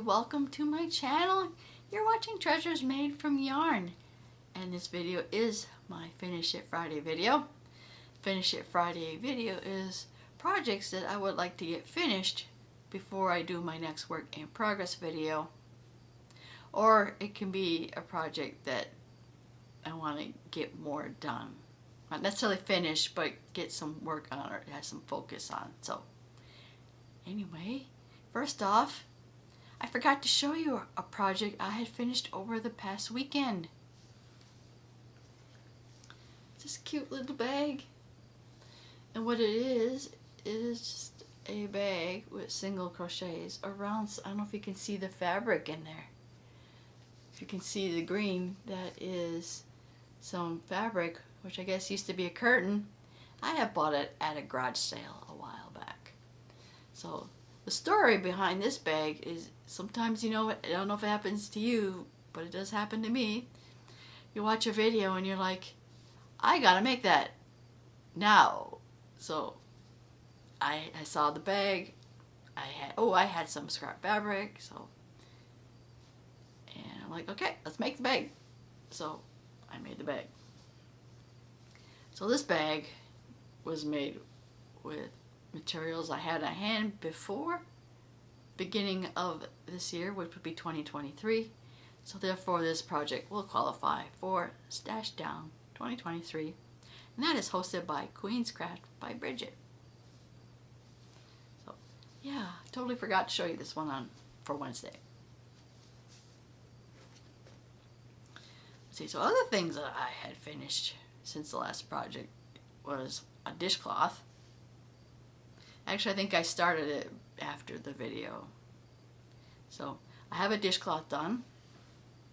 welcome to my channel. You're watching Treasures Made from Yarn, and this video is my Finish It Friday video. Finish It Friday video is projects that I would like to get finished before I do my next work in progress video, or it can be a project that I want to get more done. Not necessarily finished, but get some work on or have some focus on. So anyway, first off, I forgot to show you a project I had finished over the past weekend. This cute little bag. And what it is just a bag with single crochets around. I don't know if you can see the fabric in there. If you can see the green, that is some fabric, which I guess used to be a curtain. I have bought it at a garage sale a while back. So the story behind this bag is sometimes, you know, I don't know if it happens to you, but it does happen to me. You watch a video and you're like, I gotta make that now. So I saw the bag. I had some scrap fabric, so, and I'm like, okay, let's make the bag. So I made the bag. So this bag was made with materials I had on hand before beginning of this year, which would be 2023. So therefore this project will qualify for Stash Down 2023, and that is hosted by Queen's Craft by Bridget. So yeah, totally forgot to show you this one on for Wednesday. Let's see, so other things that I had finished since the last project was a dishcloth. Actually, I think I started it after the video. So I have a dishcloth done.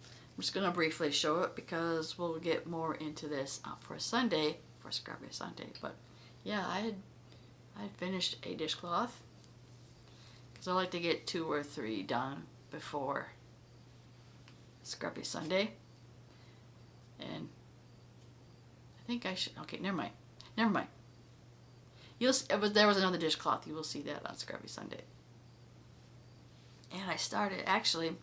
I'm just going to briefly show it because we'll get more into this for Sunday, for Scrubby Sunday. But yeah, I had finished a dishcloth because I like to get 2 or 3 done before Scrubby Sunday. And I think I should, okay, never mind. There was another dishcloth. You will see that on Scrubby Sunday. And I started, actually,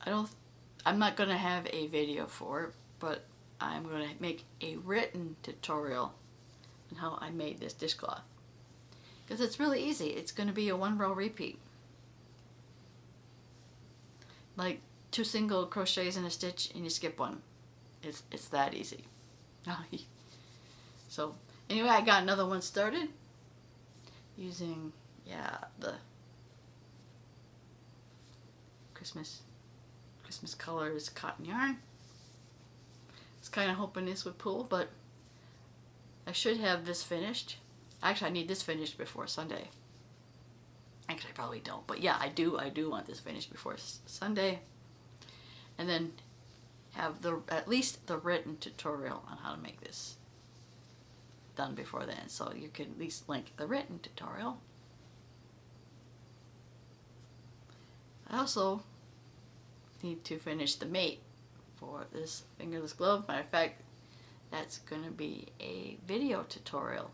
I'm not going to have a video for it, but I'm going to make a written tutorial on how I made this dishcloth. Because it's really easy. It's going to be a 1-row repeat. Like 2 single crochets in a stitch and you skip one. It's that easy. So anyway, I got another one started using, yeah, the Christmas colors cotton yarn. I was kind of hoping this would pull, but I should have this finished. Actually, I need this finished before Sunday. Actually, I probably don't, but yeah, I do want this finished before Sunday, and then have at least the written tutorial on how to make this done before then, so you can at least link the written tutorial. I also need to finish the mate for this fingerless glove. Matter of fact, that's going to be a video tutorial.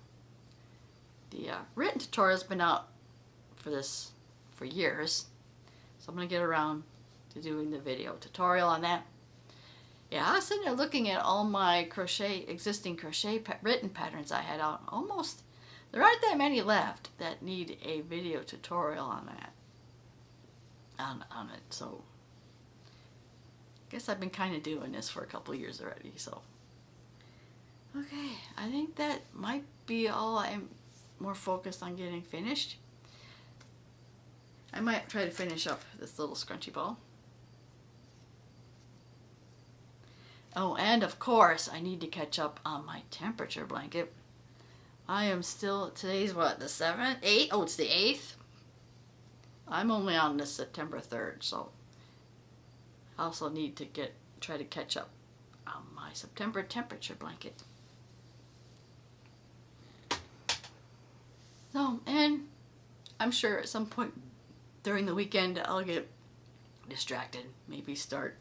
The written tutorial's been out for years, so I'm going to get around to doing the video tutorial on that. Yeah, I was sitting there looking at all my existing crochet written patterns I had out. Almost, there aren't that many left that need a video tutorial on that, on it. So I guess I've been kind of doing this for a couple of years already. So okay, I think that might be all. I'm more focused on getting finished. I might try to finish up this little scrunchy ball. Oh, and of course, I need to catch up on my temperature blanket. I am still, today's what, the 7th? 8th? Oh, it's the 8th? I'm only on the September 3rd, so I also need to try to catch up on my September temperature blanket. So, and I'm sure at some point during the weekend I'll get distracted. Maybe start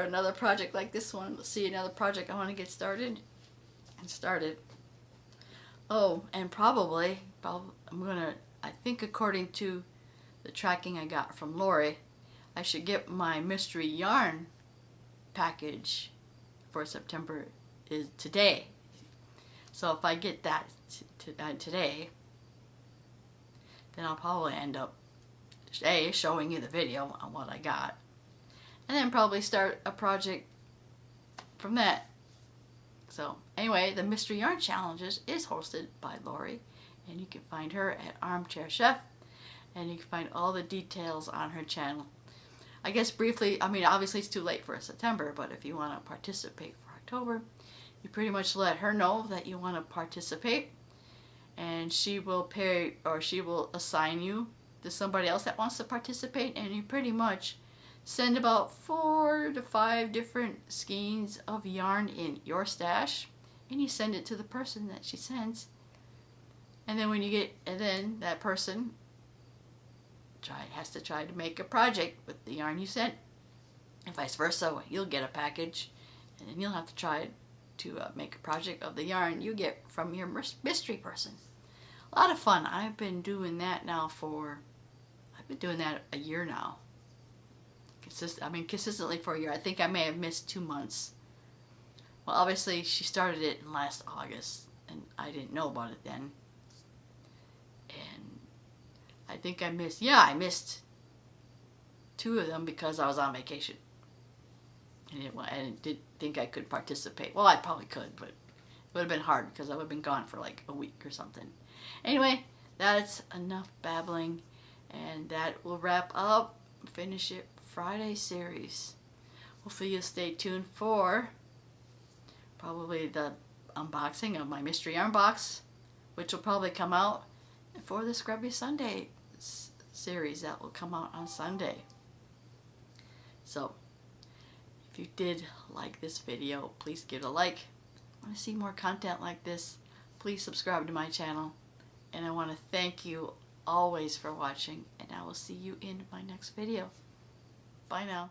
another project like this one. See another project I want to get started and start it. Oh, and probably I'm gonna I think according to the tracking I got from Lori, I should get my mystery yarn package for September is today. So if I get that today, then I'll probably end up showing you the video on what I got, and then probably start a project from that. So anyway, the Mystery Yarn Challenges is hosted by Lori, and you can find her at Armchair Chef, and you can find all the details on her channel. I guess briefly, I mean, obviously it's too late for September, but if you want to participate for October, you pretty much let her know that you want to participate, and she will pay, or she will assign you to somebody else that wants to participate, and you pretty much send about 4 to 5 different skeins of yarn in your stash, and you send it to the person that she sends, and then when you get, and then that person has to try to make a project with the yarn you sent, and vice versa. You'll get a package, and then you'll have to try to make a project of the yarn you get from your mystery person. A lot of fun. I've been doing that a year now. Consistently for a year. I think I may have missed 2 months. Well, obviously she started it in last August, and I didn't know about it then. And I think I missed 2 of them because I was on vacation. And I didn't think I could participate. Well, I probably could, but it would have been hard because I would have been gone for like a week or something. Anyway, that's enough babbling, and that will wrap up Finish It Friday series. Hopefully you'll stay tuned for probably the unboxing of my mystery yarn box, which will probably come out, for the Scrubby Sunday series that will come out on Sunday. So if you did like this video, please give it a like. I want to see more content like this, please subscribe to my channel, and I want to thank you always for watching, and I will see you in my next video. Bye now.